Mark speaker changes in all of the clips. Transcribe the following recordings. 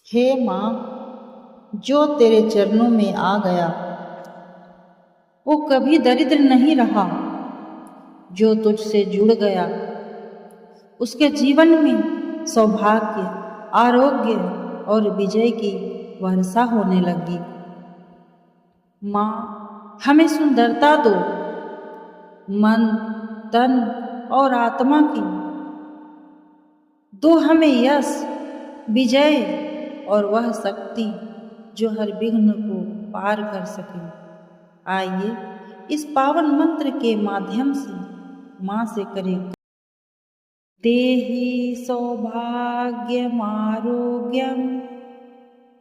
Speaker 1: हे माँ, जो तेरे चरणों में आ गया वो कभी दरिद्र नहीं रहा। जो तुझसे जुड़ गया उसके जीवन में सौभाग्य, आरोग्य और विजय की वर्षा होने लगी। माँ, हमें सुंदरता दो, मन, तन और आत्मा की। दो हमें यश, विजय और वह शक्ति जो हर विघ्न को पार कर सके। आइए इस पावन मंत्र के माध्यम से माँ से करें। देहि सौभाग्यमारोग्यं,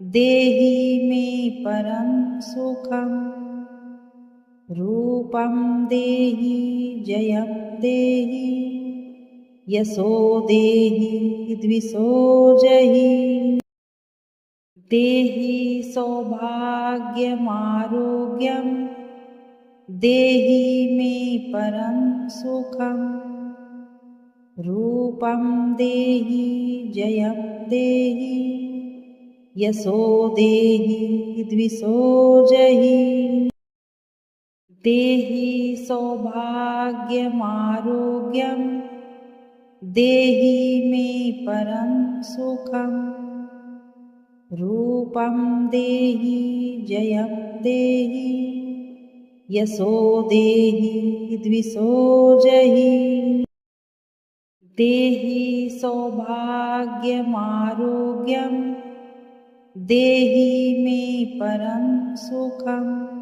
Speaker 1: देहि मे परं सुखं, रूपं देहि जयं देहि, यशो देहि द्विषो जहि। देहि सौभाग्यमारोग्यं, देहि मे परं सुखं, रूपं देहि जयं देहि, यशो देहि द्विषो जहि। देहि सौभाग्यमारोग्यं, देहि मे परं सुखं, रूपं देहि जयं देहि, यशो देहि द्विषो जहि। देहि सौभाग्यमारोग्यं, देहि मे परं सुखं,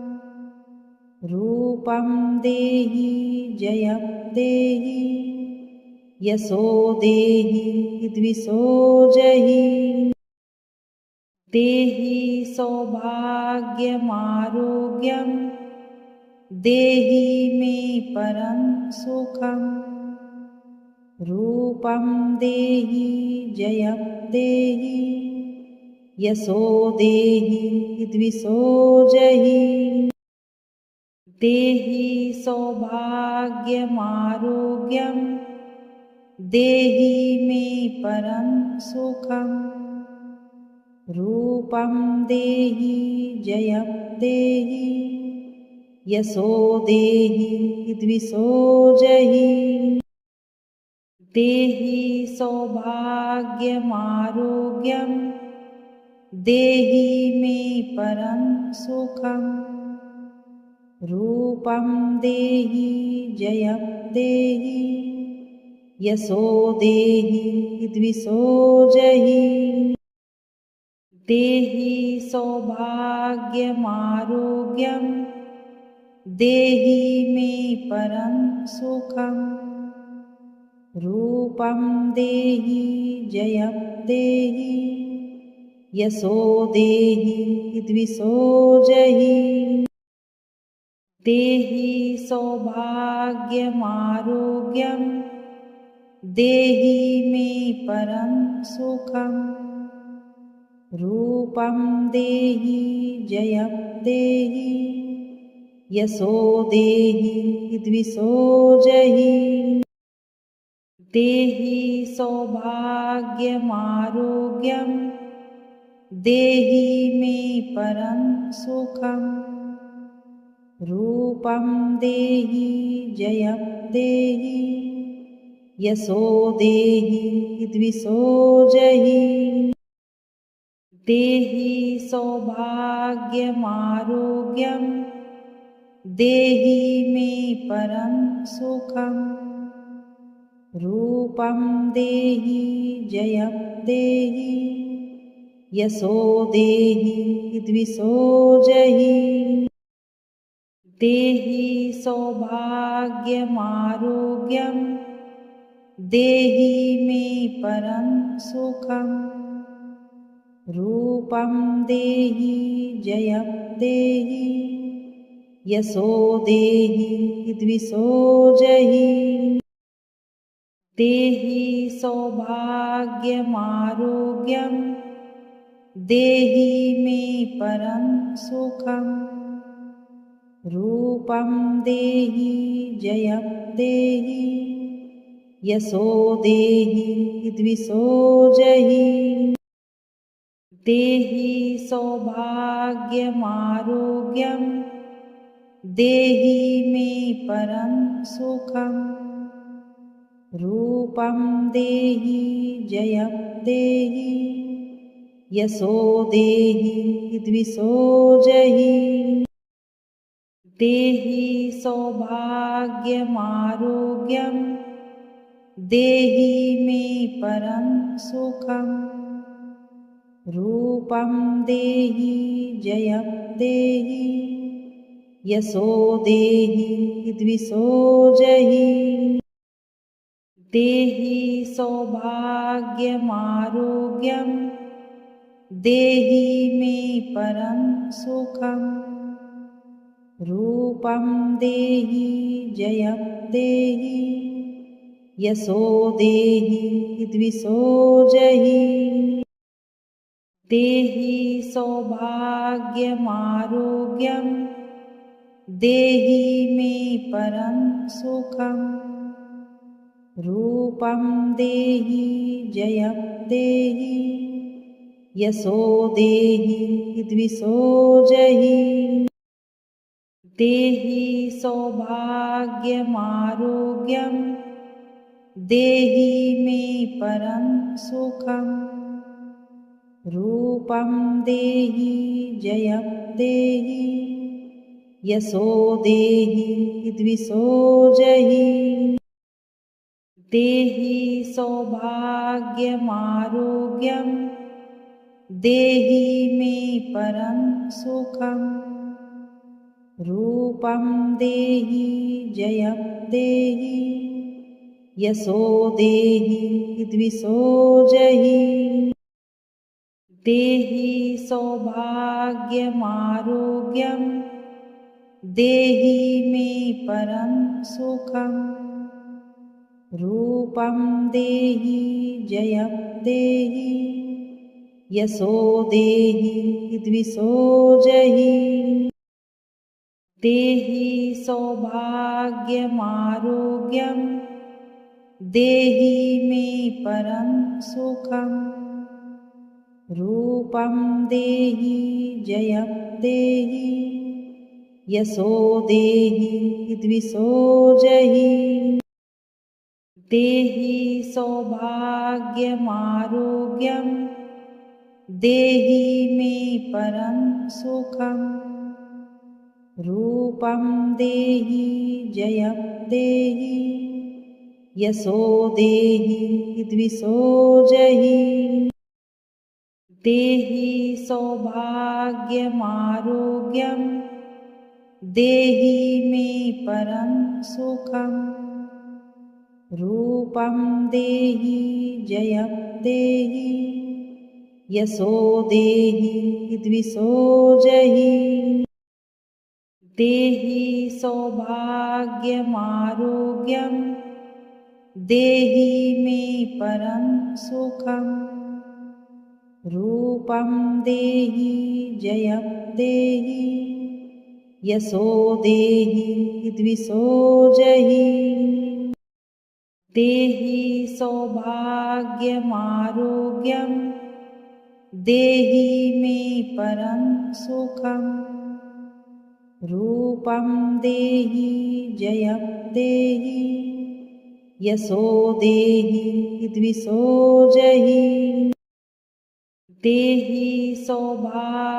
Speaker 1: रूपं देहि जयं देहि, यशो देहि द्विषो जहि। देहि सौभाग्यमारोग्यं, देहि मे परं सुखं, रूपं देहि जयं देहि, यशो देहि द्विषो जहि। देहि सौभाग्यमारोग्यं, देहि मे परं सुखं, रूपं देहि जयं देहि, यशो देहि द्विषो जहि। देहि सौभाग्यमारोग्यं, देहि मे परं सुखं, रूपं देहि जयं देहि, यशो देहि द्विषो जहि। देहि सौभाग्यमारोग्यं, देहि मे परं सुखं, रूपं देहि जयं देहि, यशो देहि द्विषो जहि। देहि सौभाग्यमारोग्यं, देहि मे परं सुखं, रूपं देहि जयं देहि, यशो देहि द्विषो जहि। देहि सौभाग्यमारोग्यं, देहि मे परं सुखं, रूपं देहि जयं देहि, यशो देहि द्विषो जहि। देहि सौभाग्यमारोग्यं, देहि मे परं सुखं, रूपं देहि जयं देहि, यशो देहि द्विषो जहि। देहि सौभाग्यमारोग्यं, देहि मे परं सुखं, रूपं देहि जयं देहि, यशो देहि द्विषो जहि। देहि सौभाग्यमारोग्यं, देहि मे परं सुखं, रूपं देहि जयं देहि, यशो देहि द्विषो जहि। देहि सौभाग्यमारोग्यं देहि मे परं सुखं रूपं देहि जयं देहि यशो देहि द्विषो जहि देहि सौभाग्यमारोग्यं देहि मे परं सुखं रूपं देहि जयं देहि यशो देहि द्विषो जहि देहि सौभाग्यमारोग्यं देहि मे परं सुखं रूपं देहि जयं देहि यशो देहि द्विषो जहि देहि सौभाग्यमारोग्यं देहि मे परं सुखं रूपं देहि जयं देहि यशो देहि द्विषो जहि देहि सौभाग्यमारोग्यं देहि मे परं सुखं रूपं देहि जयं देहि यशो देहि द्विषो जहि देहि सौभाग्यमारोग्यं देहि मे परं सुखं रूपं देहि जयं देहि यशो देहि द्विषो जहि देहि सौभाग्यमारोग्यं देहि मे परं सुखं रूपं देहि जयं देहि यशो देहि द्विषो जहि देहि सौभाग्यमारोग्यं देहि मे परं सुखं रूपं देहि जयं देहि यशो देहि द्विषो जहि देहि सौभाग्यमारोग्यं देहि मे परं सुखं रूपं देहि जयं देहि यशो देहि द्विषो जहि देहि सौभाग्यमारोग्यं देहि मे परं सुखं रूपं देहि जयं देहि यशो देहि द्विषो जहि देहि सौभाग्यमारोग्यं देहि मे परं सुखं रूपं देहि जयं देहि यशो देहि द्विषो जहि देहि सौभाग्यमारोग्यं देहि मे परं सुखं रूपं देहि जयं देहि यशो देहि द्विषो जहि देहि सौभाग्यमारोग्यं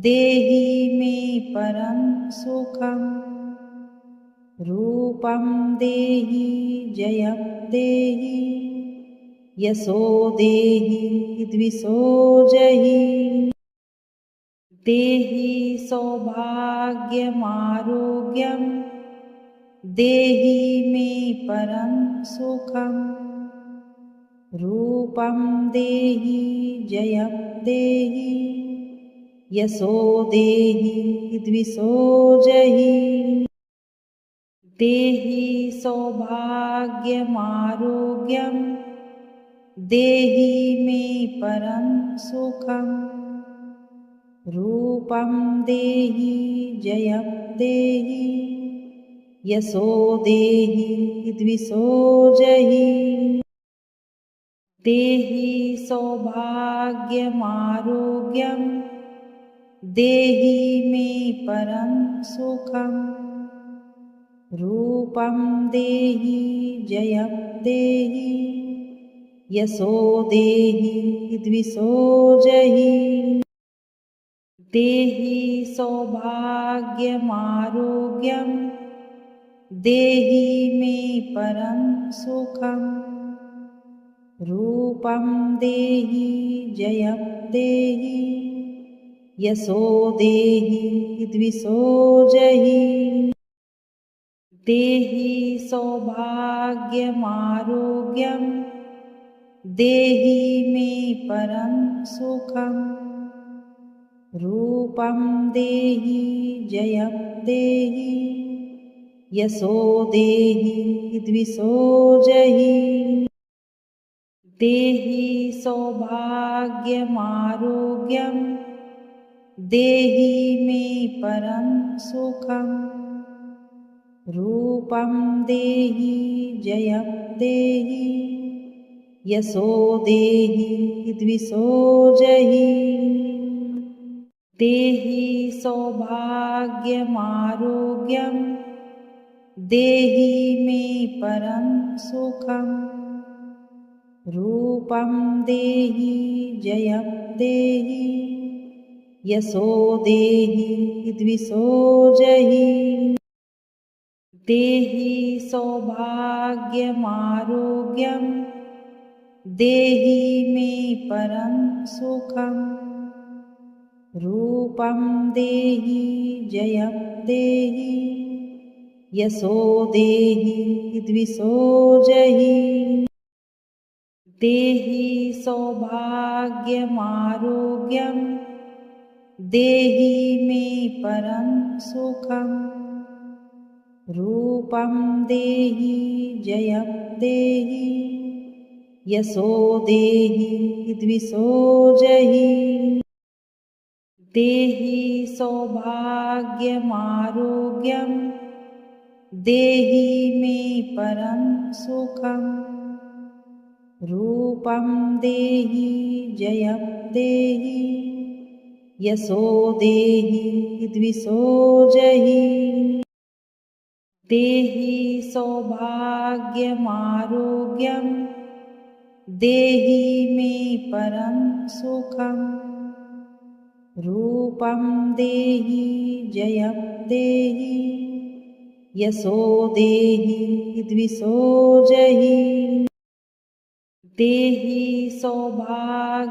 Speaker 1: देहि मे परं सुखं रूपं देहि जयं देहि यशो देहि द्विषो जहि देहि सौभाग्यमारोग्यं देहि मे परं सुखं रूपं देहि जयं देहि यशो देहि द्विषो जहि देहि सौभाग्यमारोग्यं देहि मे परं सुखं रूपं देहि जयं देहि यशो देहि द्विषो जहि देहि सौभाग्यमारोग्यं देहि मे परं सुखं रूपं देहि जयं देहि यशो देहि द्विषो जहि देहि सौभाग्यमारोग्यं देहि मे परं सुखं रूपं देहि जयं देहि यशो देहि द्विषो जहि देहि सौभाग्यमारोग्यं देहि मे परं सुखं रूपं देहि जयं देहि यशो देहि द्विषो जहि देहि सौभाग्यमारोग्यं देहि मे परं सुखं रूपं देहि जयं देहि यशो देहि द्विषो जहि देहि सौभाग्यमारोग्यं देहि मे परं सुखं रूपं देहि जयं देहि यशो देहि द्विषो जहि देहि सौभाग्यमारोग्यं देहि मे परं सुखं रूपं देहि जयं देहि यशो देहि द्विषो जहि देहि सौभाग्यमारोग्यं देहि मे परं सुखं रूपं देहि जयं देहि यशो देहि द्विषो जहि देहि सौभाग्यमारोग्यं देहि मे परं सुखं रूपं देहि जयं देहि यशो देहि द्विषो जहि देहि सौभाग्यमारोग्यं देहि मे परं सुखं रूपं देहि जयं देहि यशो देहि द्विषो जहि देहि सौभाग्यमारोग्यं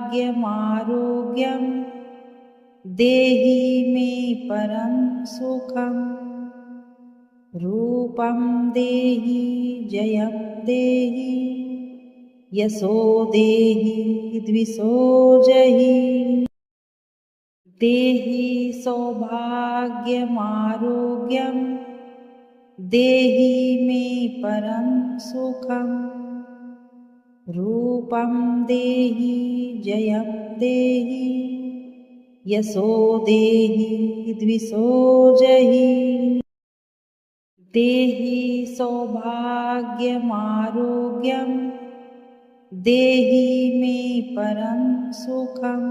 Speaker 1: देहि मे परं सुखं रूपं देहि जयं देहि यशो देहि द्विषो जहि देहि सौभाग्यमारोग्यं देहि मे परं सुखं रूपं देहि जयं देहि यशो देहि द्विषो जहि देहि सौभाग्यमारोग्यं देहि मे परं सुखं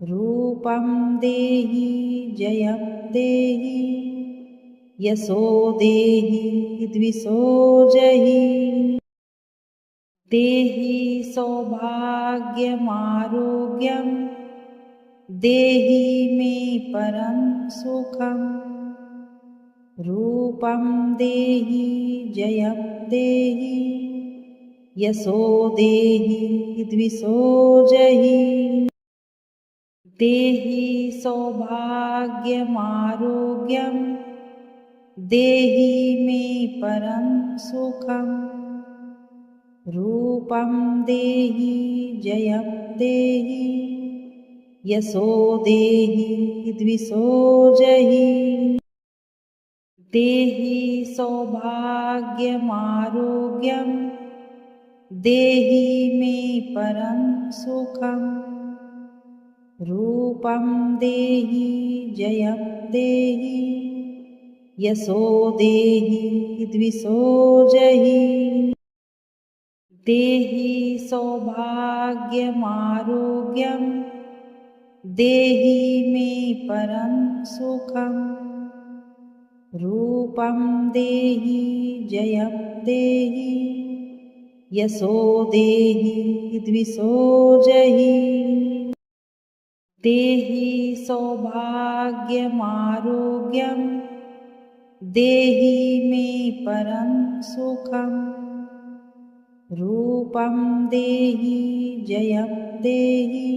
Speaker 1: रूपं देहि जयं देहि यशो देहि द्विषो जहि देहि सौभाग्यमारोग्यं देहि मे परं सुखं रूपं देहि जयं देहि यशो देहि द्विषो जहि देहि सौभाग्यमारोग्यं देहि मे परं सुखं रूपं देहि जयं देहि यशो देहि द्विषो जहि देहि सौभाग्यमारोग्यं देहि मे परं सुखं रूपं देहि जयं देहि यशो देहि द्विषो जहि देहि सौभाग्यमारोग्यं देहि मे परं सुखं रूपं देहि जयं देहि यशो देहि द्विषो जहि देहि सौभाग्यमारोग्यं देहि मे परं सुखं रूपं देहि जयं देहि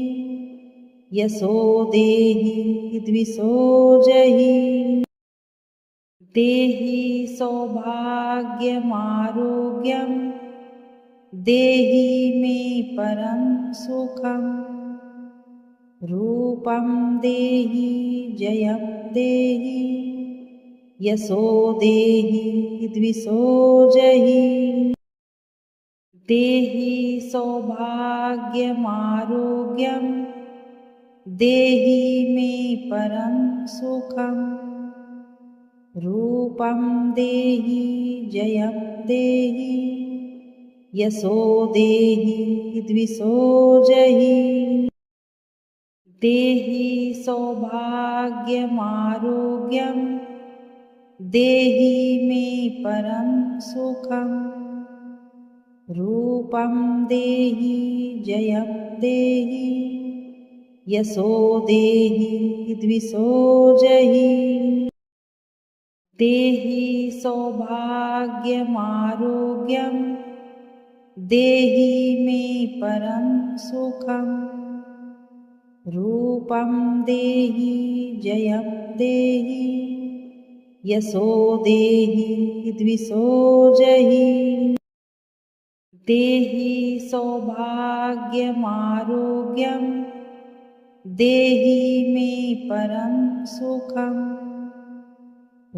Speaker 1: यशो देहि द्विषो जहि देहि सौभाग्यमारोग्यं देहि मे परं सुखं रूपं देहि जयं देहि यशो देहि द्विषो जहि देहि सौभाग्यमारोग्यं देहि मे परं सुखं रूपं देहि जयं देहि यशो देहि द्विषो जहि देहि सौभाग्यमारोग्यं देहि मे परं सुखं रूपं देहि जयं देहि यशो देहि द्विषो जहि देहि सौभाग्यमारोग्यं देहि मे परं सुखं रूपं देहि जयं देहि यशो देहि द्विषो जहि देहि सौभाग्यमारोग्यं देहि मे परं सुखं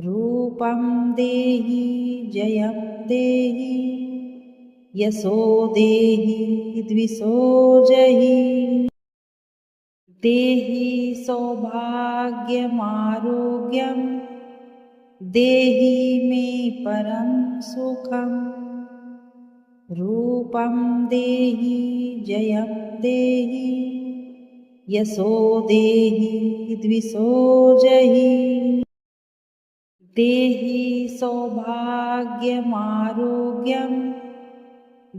Speaker 1: रूपं देहि जयं देहि यशो देहि द्विषो जहि देहि सौभाग्यमारोग्यं देहि मे परं सुखं रूपं देहि जयं देहि यशो देहि द्विषो जहि देहि सौभाग्यमारोग्यं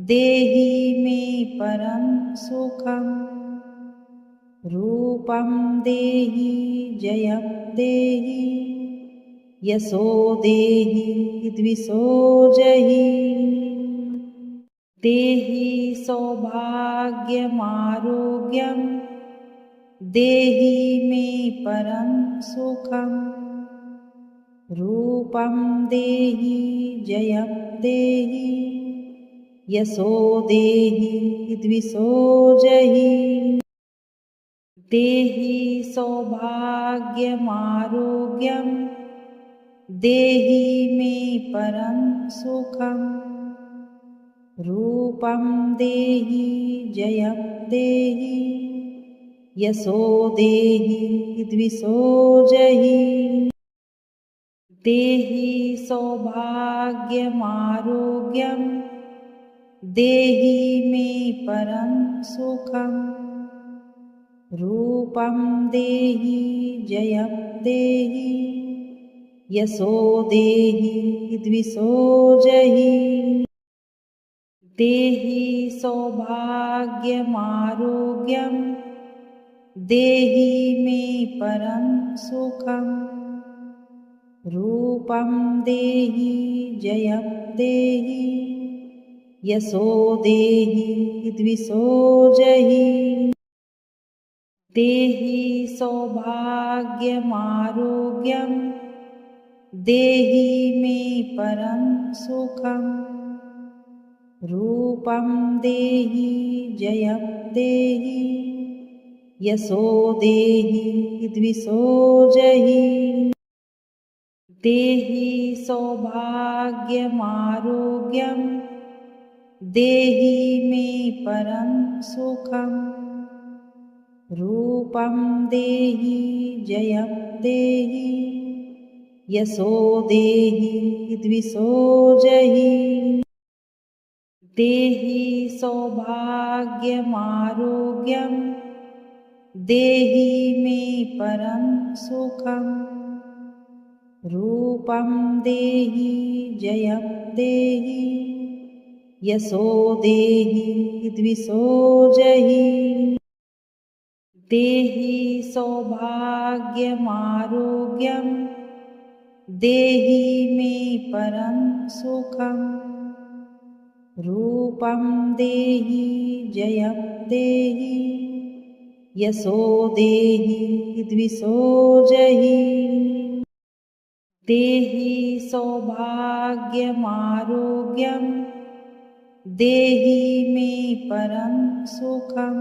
Speaker 1: देहि मे परं सुखं रूपं देहि जयं देहि यशो देहि द्विषो जहि देहि सौभाग्यमारोग्यं देहि मे परं सुखं रूपं देहि जयं देहि यशो देहि द्विषो जहि देहि सौभाग्यमारोग्यं देहि मे परं सुखं रूपं देहि जयं देहि यशो देहि द्विषो जहि देहि सौभाग्यमारोग्यं देहि मे परं सुखं रूपं देहि जयं देहि यशो देहि द्विषो जहि देहि सौभाग्यमारोग्यं देहि मे परं सुखं रूपं देहि जयं देहि यशो देहि द्विषो जहि देहि सौभाग्यमारोग्यं देहि मे परं सुखं रूपं देहि जयं देहि यशो देहि द्विषो जहि देहि सौभाग्यमारोग्यं देहि मे परं सुखं रूपं देहि जयं देहि यशो देहि द्विषो जहि देहि सौभाग्यमारोग्यं देहि मे परं सुखं रूपं देहि जयं देहि यशो देहि द्विषो जहि देहि सौभाग्यमारोग्यं देहि मे परं सुखं रूपं देहि जयं देहि यशो देहि द्विषो जहि देहि सौभाग्यमारोग्यं देहि मे परं सुखं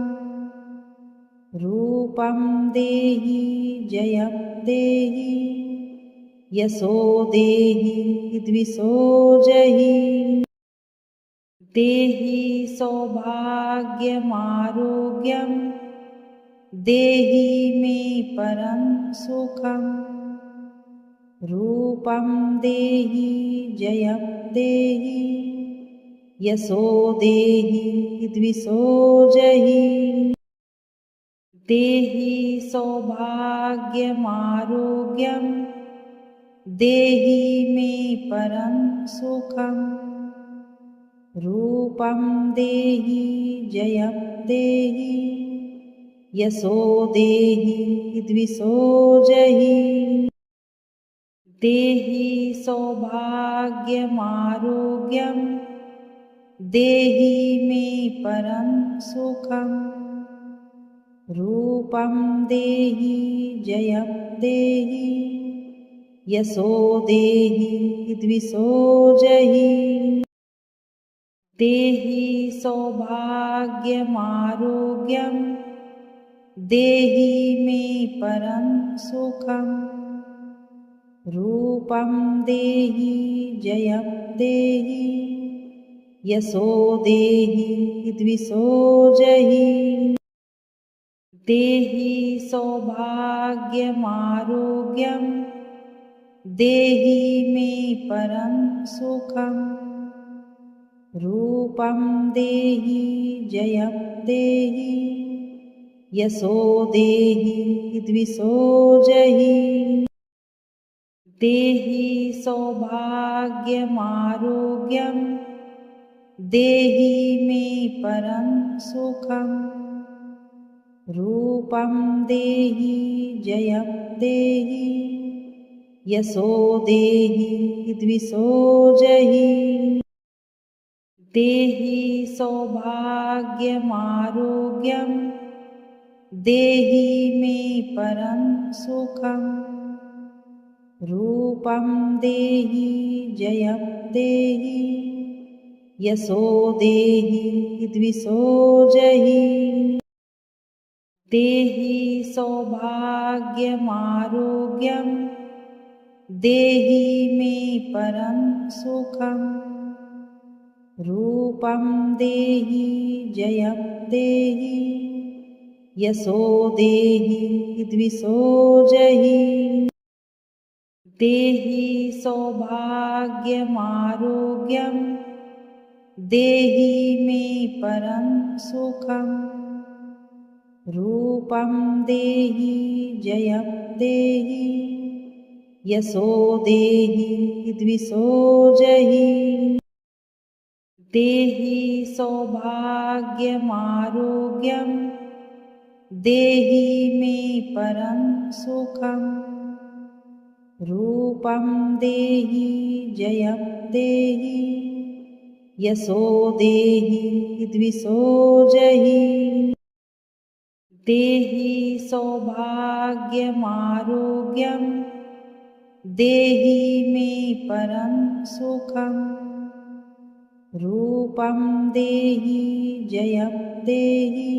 Speaker 1: रूपं देहि जयं देहि यशो देहि द्विषो जहि देहि सौभाग्यमारोग्यं देहि मे परं सुखं रूपं देहि जयं देहि यशो देहि द्विषो जहि देहि सौभाग्यमारोग्यं देहि मे परं सुखं रूपं देहि जयं देहि यशो देहि द्विषो जहि देहि सौभाग्यमारोग्यं देहि मे परं सुखं रूपं देहि जयं देहि यशो देहि द्विषो जहि देहि सौभाग्यमारोग्यं देहि मे परं सुखं रूपं देहि जयं देहि यशो देहि द्विषो जहि देहि सौभाग्यमारोग्यं देहि मे परं सुखं रूपं देहि जयं देहि यशो देहि द्विषो जहि देहि सौभाग्यमारोग्यं देहि मे परं सुखं रूपं देहि जयं देहि यशो देहि द्विषो जहि देहि सौभाग्यमारोग्यं देहि मे परं सुखं रूपं देहि जयं देहि यशो देहि द्विषो जहि देहि सौभाग्यमारोग्यं देहि मे परं सुखं रूपं देहि जयं देहि यशो देहि द्विषो जहि देहि सौभाग्यमारोग्यं देहि मे परं सुखं रूपं देहि जयं देहि यशो देहि द्विषो जहि देहि सौभाग्यमारोग्यं देहि मे परं सुखं रूपं देहि जयं देहि यशो देहि द्विषो जहि देहि सौभाग्यमारोग्यं देहि मे परं सुखं रूपं देहि जयं देहि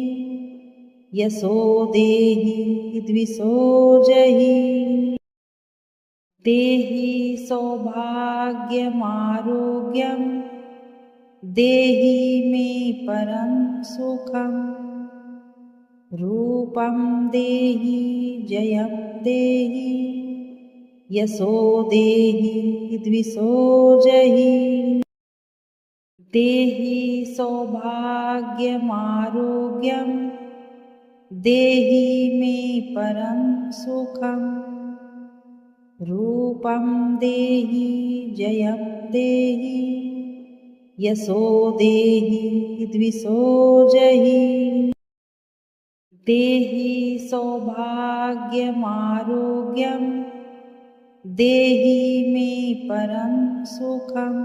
Speaker 1: यशो देहि द्विषो जहि देहि सौभाग्यमारोग्यं देहि मे परं सुखं रूपं देहि जयं देहि यशो देहि द्विषो जहि देहि सौभाग्यमारोग्यं देहि मे परं सुखं रूपं देहि जयं देहि यशो देहि द्विषो जहि देहि सौभाग्यमारोग्यं देहि मे परं सुखं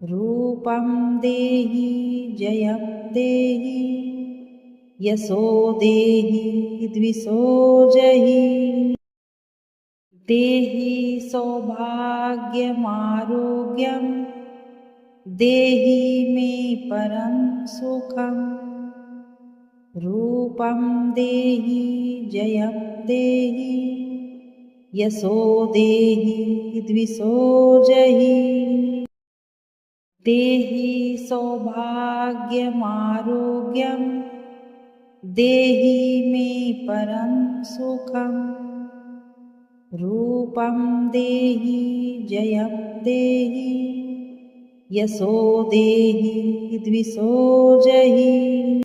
Speaker 1: रूपं देहि जयं देहि यशो देहि द्विषो जहि देहि सौभाग्यमारोग्यं देहि मे परं सुखं रूपं देहि जयं देहि यशो देहि द्विषो जहि देहि सौभाग्यमारोग्यं देहि मे परं सुखं रूपं देहि जयं देहि यशो देहि द्विषो जहि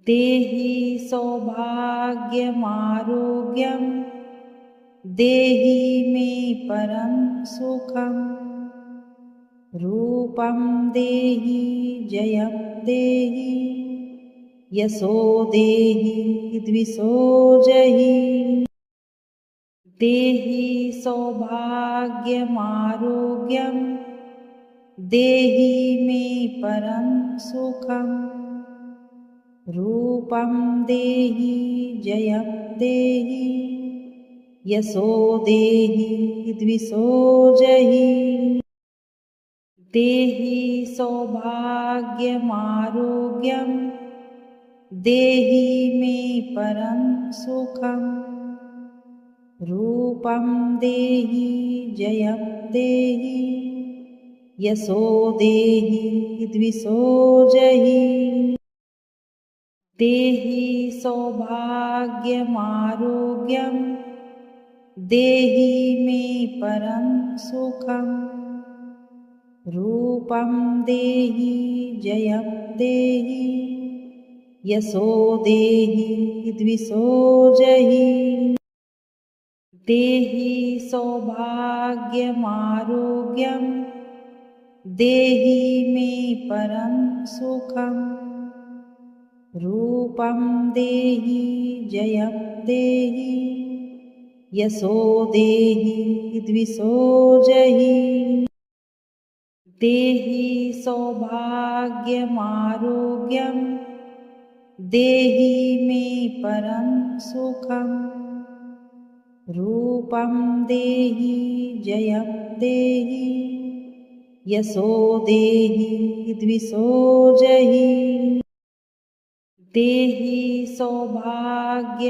Speaker 1: देहि सौभाग्यमारोग्यं देहि मे परं सुखं रूपं देहि जयं देहि यशो देहि द्विषो जहि देहि सौभाग्यमारोग्यं देहि मे परं सुखं रूपं देहि जयं देहि यशो देहि द्विषो जहि देहि सौभाग्यमारोग्यं देहि मे परं सुखं रूपं देहि जयं देहि यशो देहि द्विषो जहि देहि सौभाग्यमारोग्यं देहि मे परं सुखं रूपं देहि जयं देहि यशो देहि द्विषो जहि देहि सौभाग्यमारोग्यं देहि मे परं सुखं रूपं देहि जयं देहि यशो देहि द्विषो जहि देहि सौभाग्यमारोग्यं देहि मे परं सुखं रूपं देहि जयं देहि यशो देहि द्विषो जहि देहि सौभाग्यमारोग्यं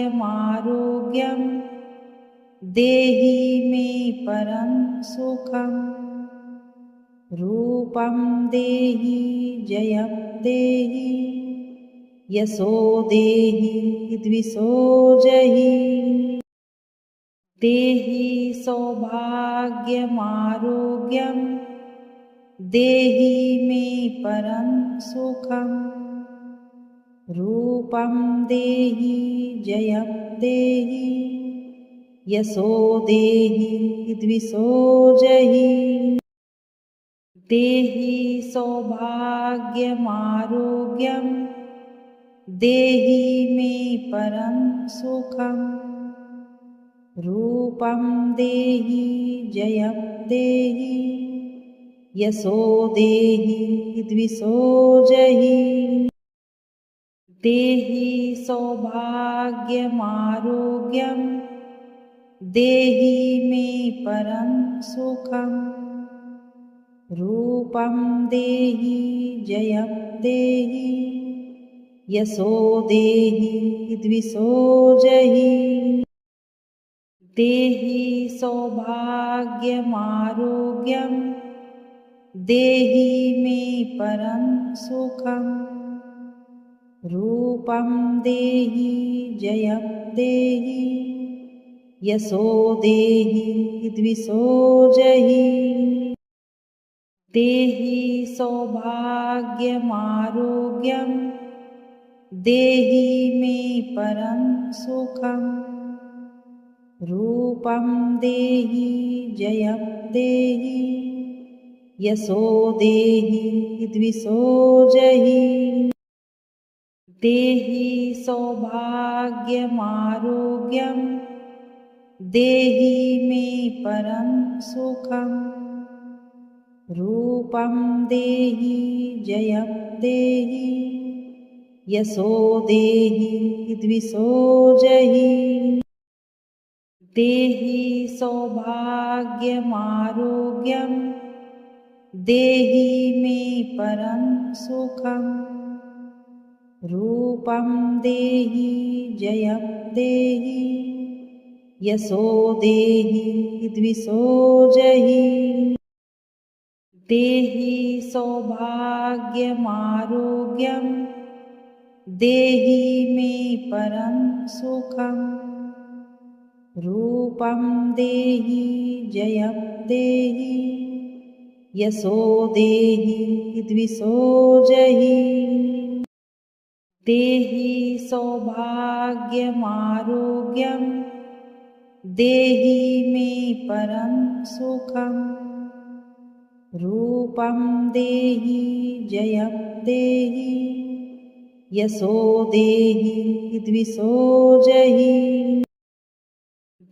Speaker 1: देहि मे परं सुखं रूपं देहि जयं देहि यशो देहि द्विषो जहि देहि सौभाग्यमारोग्यं देहि मे परं सुखं रूपं देहि जयं देहि यशो देहि द्विषो जहि देहि सौभाग्यमारोग्यं देहि मे परं सुखं रूपं देहि जयं देहि यशो देहि द्विषो जहि देहि सौभाग्यमारोग्यं देहि मे परं सुखं रूपं देहि जयं देहि यशो देहि द्विषो जहि देहि सौभाग्यमारोग्यं देहि मे परं सुखं रूपं देहि जयं देहि यशो देहि द्विषो जहि देहि सौभाग्यमारोग्यं देहि मे परं सुखं रूपं देहि जयं देहि यशो देहि द्विषो जहि देहि सौभाग्यमारोग्यं देहि मे परं सुखं रूपं देहि जयं देहि यशो देहि द्विषो जहि देहि सौभाग्यमारोग्यं देहि मे परं सुखं रूपं देहि जयं देहि यशो देहि द्विषो जहि देहि सौभाग्यमारोग्यं देहि मे परं सुखं रूपं देहि जयं देहि यशो देहि द्विषो जहि देहि सौभाग्यमारोग्यं देहि मे परं सुखं रूपं देहि जयं देहि यशो देहि द्विषो जहि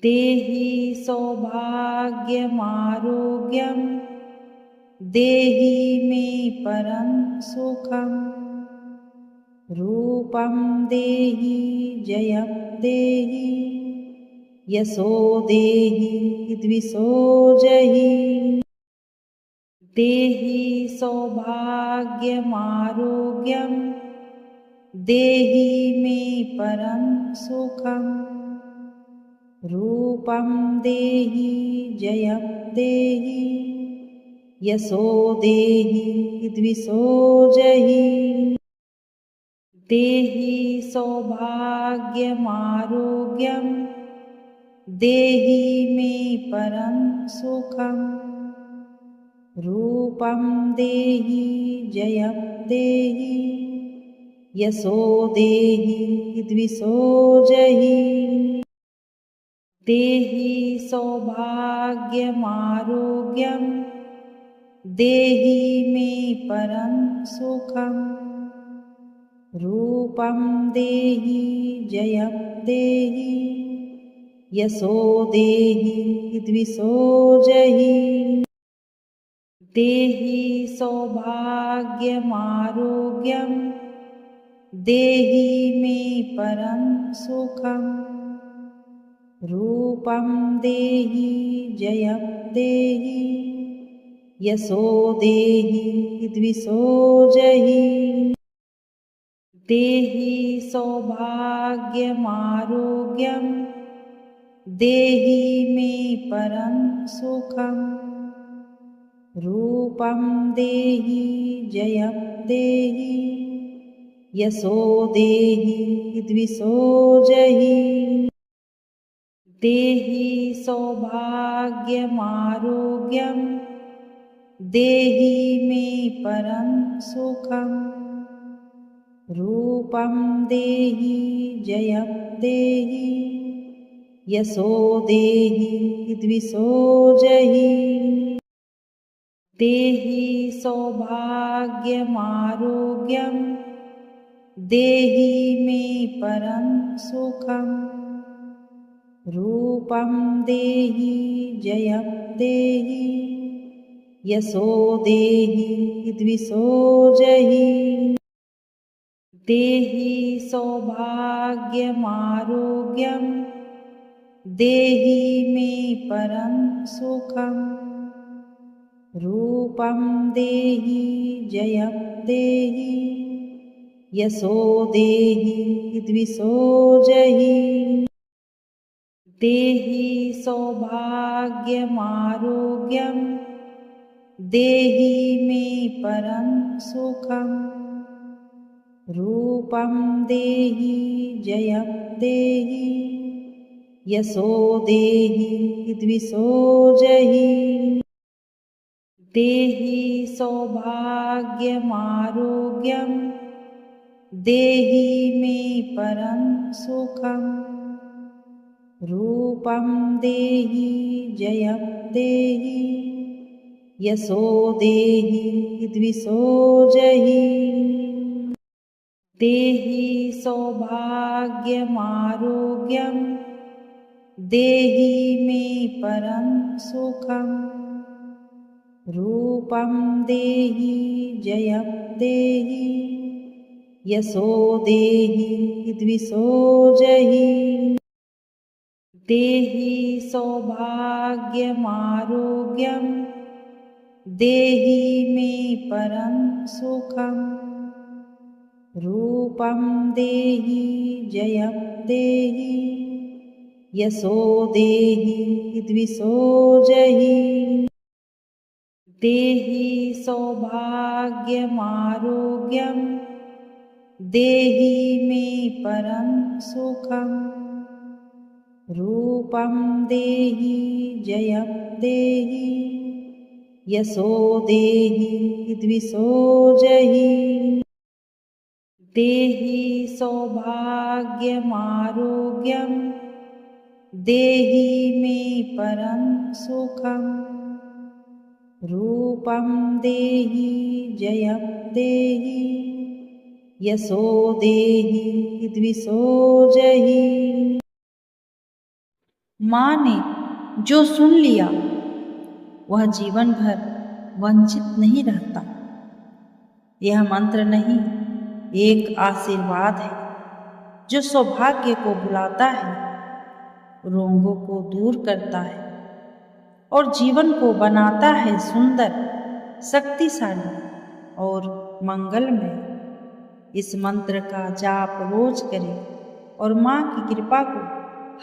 Speaker 1: देहि सौभाग्यमारोग्यं देहि मे परं सुखं रूपं देहि जयं देहि यशो देहि द्विषो जहि देहि सौभाग्यमारोग्यं देहि मे परं सुखं रूपं देहि जयं देहि यशो देहि द्विषो जहि देहि सौभाग्यमारोग्यं देहि मे परं सुखं रूपं देहि जयं देहि यशो देहि द्विषो जहि देहि सौभाग्यमारोग्यं देहि मे परं सुखं रूपं देहि जयं देहि यशो देहि द्विषो जहि देहि सौभाग्यमारोग्यं देहि मे परं सुखं रूपं देहि जयं देहि यशो देहि द्विषो जहि देहि सौभाग्यमारोग्यं देहि मे परं सुखं रूपं देहि जयं देहि यशो देहि द्विषो जहि देहि सौभाग्यमारोग्यं देहि मे परं सुखं रूपं देहि जयं देहि यशो देहि द्विषो जहि देहि सौभाग्यमारोग्यं देहि मे परं सुखं रूपं देहि जयं देहि यशो देहि द्विषो जहि देहि सौभाग्यमारोग्यं देहि मे परं सुखं रूपं देहि जयं देहि यशो देहि द्विषो जहि देहि सौभाग्यमारोग्यं देहि मे परं सुखं रूपं देहि जयं देहि यशो देहि द्विषो जहि देहि सौभाग्यमारोग्यं देहि मे परं सुखं रूपं देहि जयं देहि यशो देहि द्विषो जहि देहि सौभाग्यमारोग्यं देहि मे परं सुखं रूपं देहि जयं देहि यशो देहि द्विषो जहि देहि सौभाग्यमारोग्यं देहि मे परं सुखं रूपं देहि जयं देहि यशो देहि द्विषो जहि देहि सौभाग्यमारोग्यं देहि मे परं सुखं रूपं देहि जयं देहि यशो देहि द्विषो जहि देहि सौभाग्यमारोग्यं देहि मे परं सुखं रूपं देहि जयं देहि यशो देहि द्विषो जहि। माँ ने जो सुन लिया वह जीवन भर वंचित नहीं रहता। यह मंत्र नहीं, एक आशीर्वाद है जो सौभाग्य को बुलाता है, रोगों को दूर करता है और जीवन को बनाता है सुंदर, शक्तिशाली और मंगलमय। इस मंत्र का जाप रोज करें और माँ की कृपा को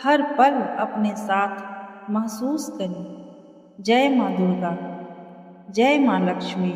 Speaker 1: हर पल अपने साथ महसूस करें। जय माँ दुर्गा, जय माँ लक्ष्मी।